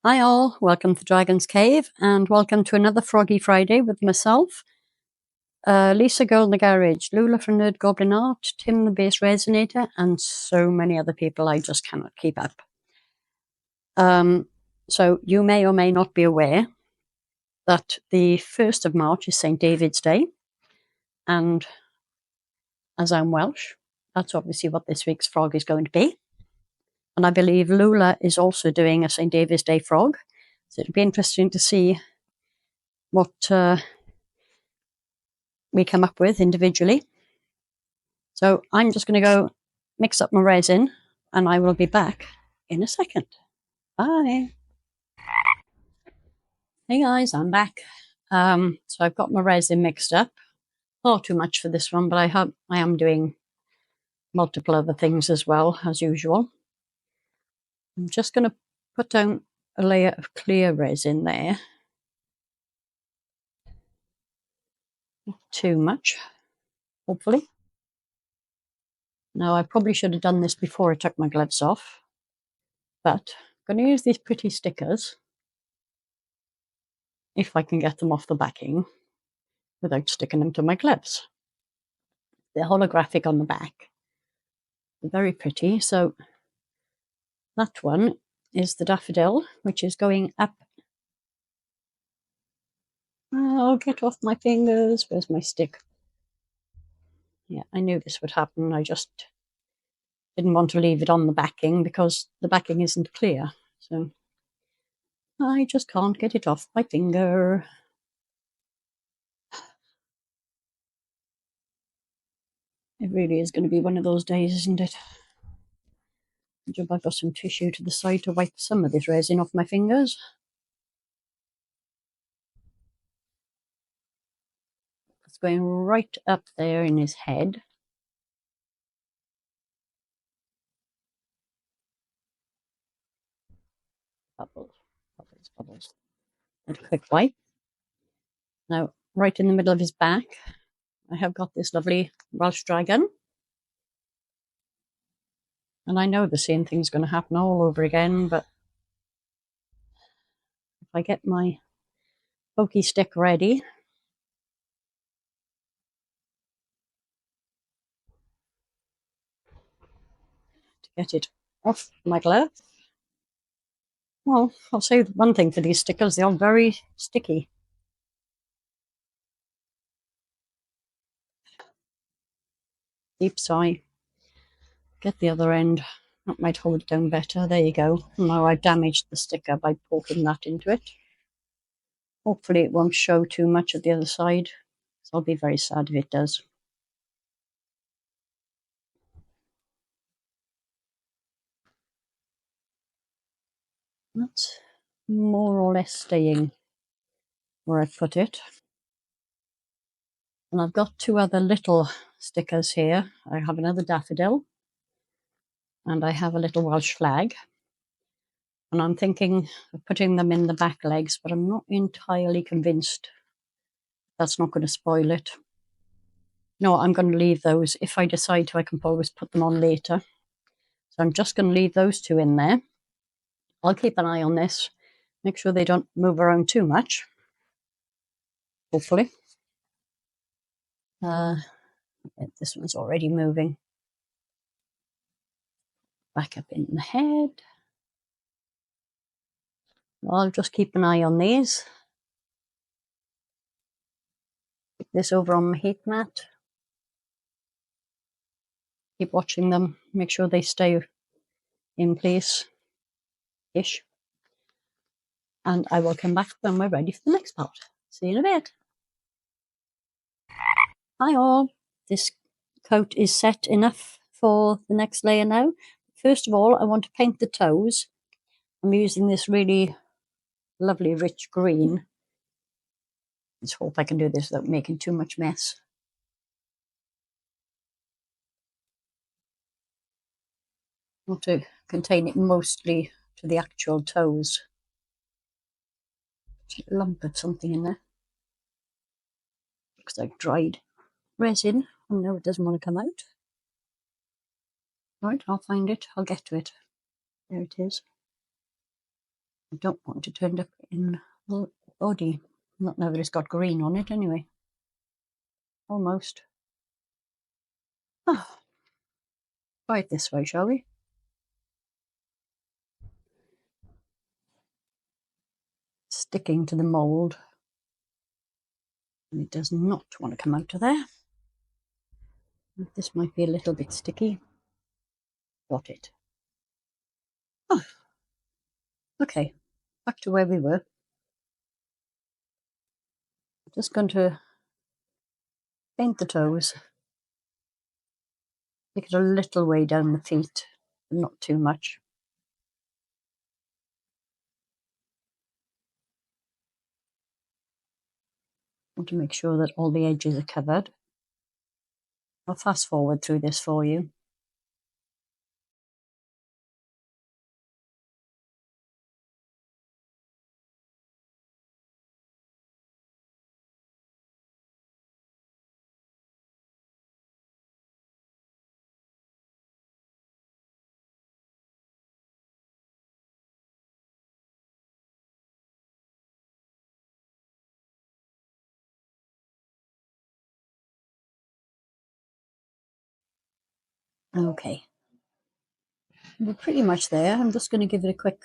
Hi all, welcome to Dragon's Cave and welcome to another Froggy Friday with myself, Lisa Girl in the Garage, Loula from Nerd Goblin Art, Tim the Bass Resonator, and so many other people I just cannot keep up. So you may or may not be aware that the 1st of March is St. David's Day, and as I'm Welsh, that's obviously what this week's frog is going to be. And I believe Loula is also doing a St. David's Day frog, so it'll be interesting to see what we come up with individually. So I'm just going to go mix up my resin and I will be back in a second. Bye. Hey guys, I'm back. So I've got my resin mixed up. Not too much for this one, but I am doing multiple other things as well, as usual. I'm just going to put down a layer of clear resin there. Not too much, hopefully. Now, I probably should have done this before I took my gloves off, but I'm going to use these pretty stickers, if I can get them off the backing without sticking them to my gloves. They're holographic on the back. They're very pretty. So that one is the daffodil, which is going up. Oh, get off my fingers. Where's my stick? Yeah, I knew this would happen. I just didn't want to leave it on the backing because the backing isn't clear. So I just can't get it off my finger. It really is going to be one of those days, isn't it? I've got some tissue to the side to wipe some of this resin off my fingers. It's going right up there in his head. Bubbles, bubbles, bubbles. And a quick wipe. Now, right in the middle of his back, I have got this lovely Welsh dragon. And I know the same thing's going to happen all over again, but if I get my pokey stick ready, to get it off my glove. Well, I'll say one thing for these stickers, they're very sticky. Deep sigh. Get the other end. That might hold it down better. There you go. Now I've damaged the sticker by poking that into it. Hopefully it won't show too much at the other side. So I'll be very sad if it does. That's more or less staying where I've put it. And I've got two other little stickers here. I have another daffodil and I have a little Welsh flag. And I'm thinking of putting them in the back legs, but I'm not entirely convinced that's not going to spoil it. No, I'm going to leave those. If I decide to, I can always put them on later. So I'm just going to leave those two in there. I'll keep an eye on this. Make sure they don't move around too much. Hopefully. This one's already moving. Back up in the head. I'll just keep an eye on these. Keep this over on my heat mat. Keep watching them. Make sure they stay in place-ish. And I will come back when we're ready for the next part. See you in a bit. Hi all. This coat is set enough for the next layer now. First of all, I want to paint the toes. I'm using this really lovely rich green. Let's hope I can do this without making too much mess. I want to contain it mostly to the actual toes. There's a lump of something in there. Looks like dried resin. Oh no, it doesn't want to come out. Right, I'll find it. I'll get to it. There it is. I don't want it to end up in the body. Not now that it's got green on it anyway. Almost. Ah, try it this way, shall we? Sticking to the mould. And it does not want to come out of there. This might be a little bit sticky. Got it. Oh, okay. Back to where we were. Just going to paint the toes. Take it a little way down the feet, but not too much. Want to make sure that all the edges are covered. I'll fast forward through this for you. Okay. We're pretty much there. I'm just going to give it a quick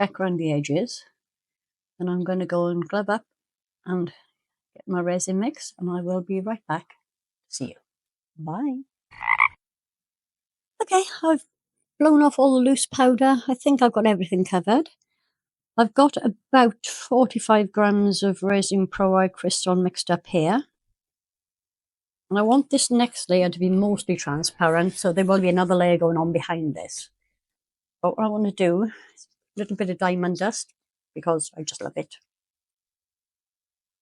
check around the edges. And I'm going to go and glove up and get my resin mix, and I will be right back. See you. Bye. Okay, I've blown off all the loose powder. I think I've got everything covered. I've got about 45 grams of resin pro crystal mixed up here. And I want this next layer to be mostly transparent, so there will be another layer going on behind this. But what I want to do is a little bit of diamond dust, because I just love it.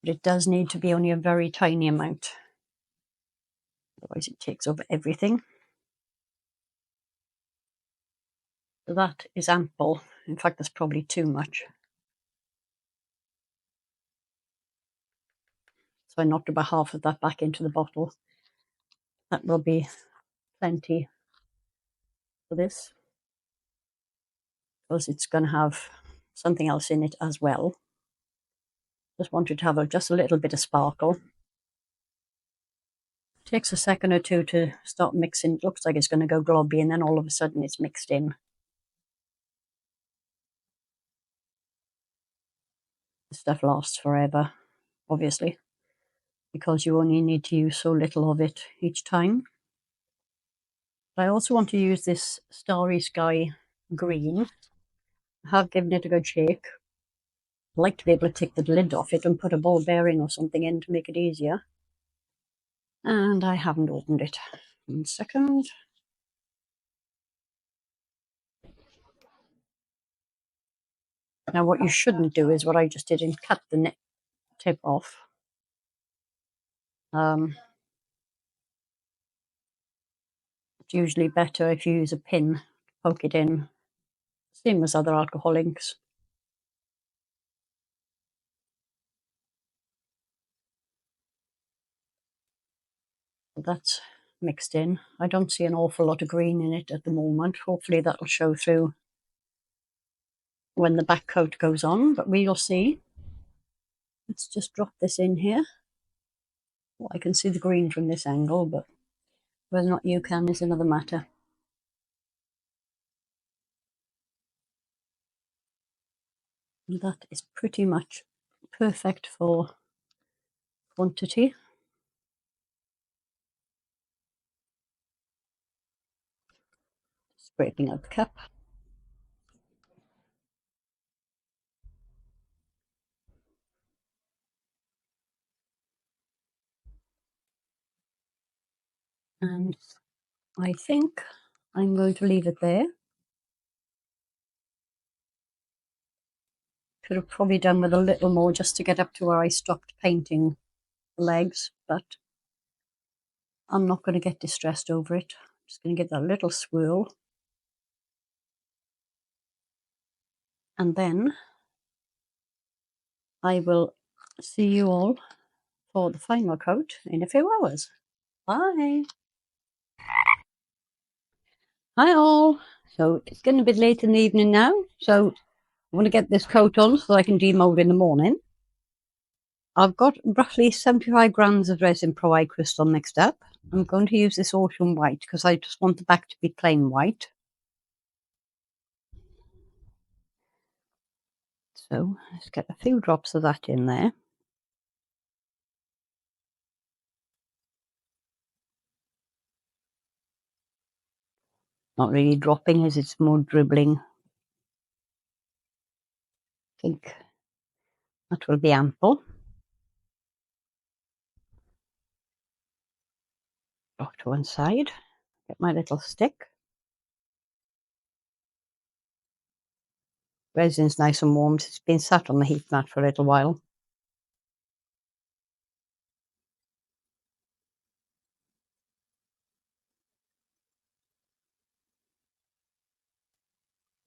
But it does need to be only a very tiny amount. Otherwise it takes over everything. So that is ample. In fact, that's probably too much. So I knocked about half of that back into the bottle. That will be plenty for this, because it's going to have something else in it as well. Just wanted to have just a little bit of sparkle. It takes a second or two to start mixing. It looks like it's going to go globby, and then all of a sudden it's mixed in. This stuff lasts forever, obviously, because you only need to use so little of it each time. But I also want to use this Starry Sky green. I have given it a good shake. I'd like to be able to take the lid off it and put a ball bearing or something in to make it easier. And I haven't opened it. 1 second. Now what you shouldn't do is what I just did and cut the tip off. It's usually better if you use a pin to poke it in. Same as other alcohol inks. That's mixed in. I don't see an awful lot of green in it at the moment. Hopefully that'll show through when the back coat goes on, but we'll see. Let's just drop this in here. Well, I can see the green from this angle, but whether or not you can is another matter. And that is pretty much perfect for quantity. Scraping out the cup. And I think I'm going to leave it there. Could have probably done with a little more just to get up to where I stopped painting the legs, but I'm not going to get distressed over it. I'm just going to give that a little swirl. And then I will see you all for the final coat in a few hours. Bye. Hi all. So it's getting a bit late in the evening now, so I want to get this coat on so I can demold in the morning. I've got roughly 75 grams of resin Pro Eye Crystal mixed up. I'm going to use this ocean white because I just want the back to be plain white. So let's get a few drops of that in there. Not really dropping as it's more dribbling. I think that will be ample. Off to one side. Get my little stick. Resin's nice and warm. It's been sat on the heat mat for a little while.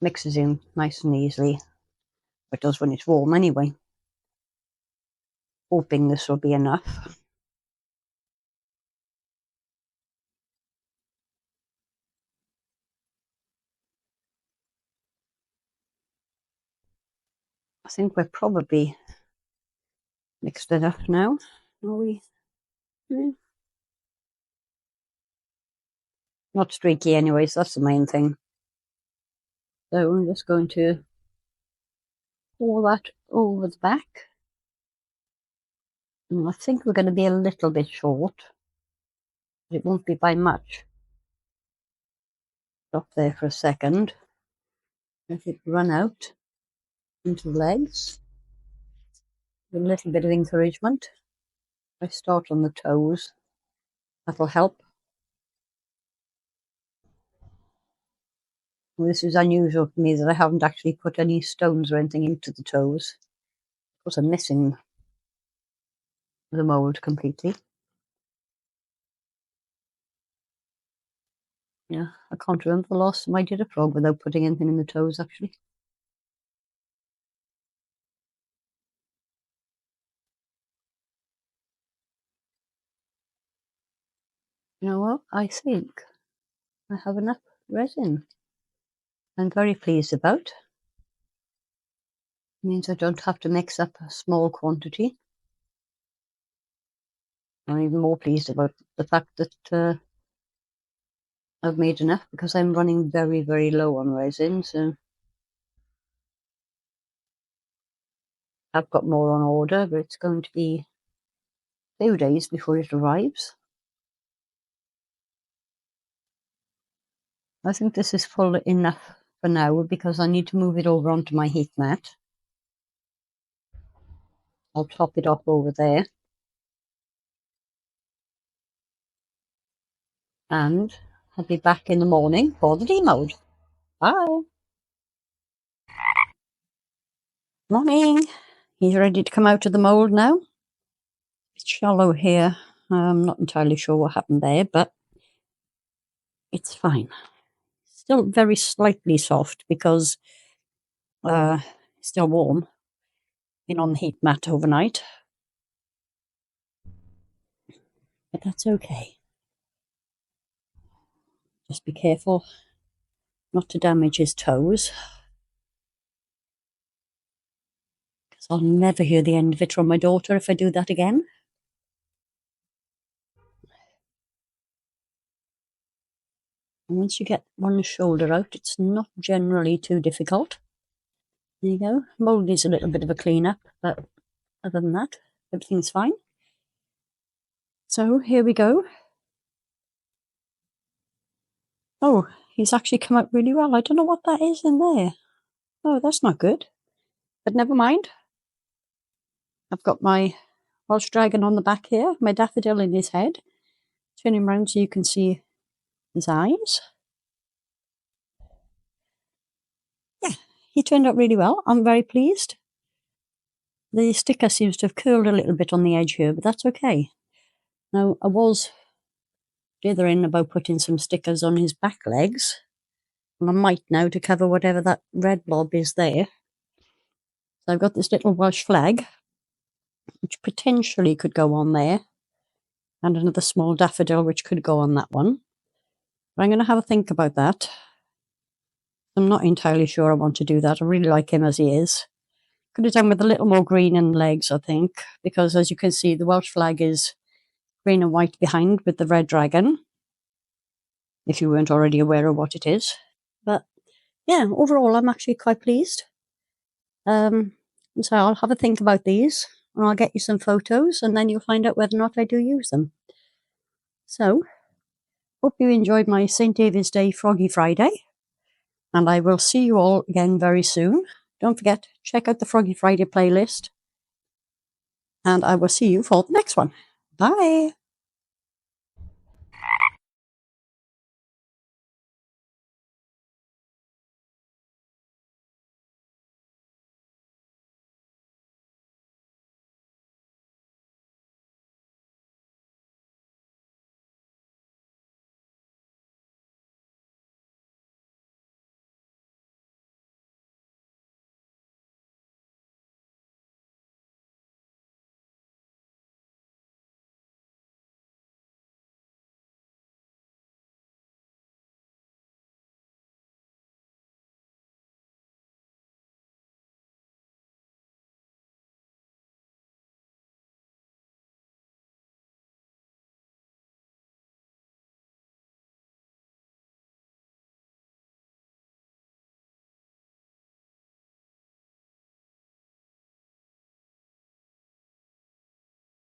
Mixes in nice and easily. It does when it's warm anyway. Hoping this will be enough. I think we're probably mixed enough now. Are we? Yeah. Not streaky anyways, that's the main thing. So I'm just going to pour that over the back. And I think we're going to be a little bit short. But it won't be by much. Stop there for a second. Let it run out into the legs. With a little bit of encouragement. I start on the toes. That'll help. Well, this is unusual for me that I haven't actually put any stones or anything into the toes. Of course, I'm missing the mould completely. Yeah, I can't remember the last time I did a frog without putting anything in the toes, actually. You know what? I think I have enough resin. I'm very pleased about. It means I don't have to mix up a small quantity. I'm even more pleased about the fact that I've made enough because I'm running very, very low on resin. So I've got more on order, but it's going to be a few days before it arrives. I think this is full enough for now because I need to move it over onto my heat mat. I'll top it off over there. And I'll be back in the morning for the demold. Bye. Morning. He's ready to come out of the mould now. It's shallow here. I'm not entirely sure what happened there, but it's fine. Still very slightly soft because it's still warm. Been on the heat mat overnight. But that's okay. Just be careful not to damage his toes. Because I'll never hear the end of it from my daughter if I do that again. And once you get one shoulder out, it's not generally too difficult. There you go. Mould needs a little bit of a clean up, but other than that, everything's fine. So here we go. Oh, he's actually come out really well. I don't know what that is in there. Oh, that's not good. But never mind. I've got my Welsh dragon on the back here, my daffodil in his head. Turn him round so you can see his eyes. Yeah, he turned out really well. I'm very pleased. The sticker seems to have curled a little bit on the edge here, but that's okay. Now, I was dithering about putting some stickers on his back legs. And I might now to cover whatever that red blob is there. So I've got this little Welsh flag, which potentially could go on there. And another small daffodil, which could go on that one. But I'm going to have a think about that. I'm not entirely sure I want to do that. I really like him as he is. Could have done with a little more green in legs, I think, because as you can see, the Welsh flag is green and white behind with the red dragon, if you weren't already aware of what it is. But yeah, overall, I'm actually quite pleased. So I'll have a think about these, and I'll get you some photos, and then you'll find out whether or not I do use them. So, hope you enjoyed my St. David's Day Froggy Friday, and I will see you all again very soon. Don't forget, check out the Froggy Friday playlist, and I will see you for the next one. Bye!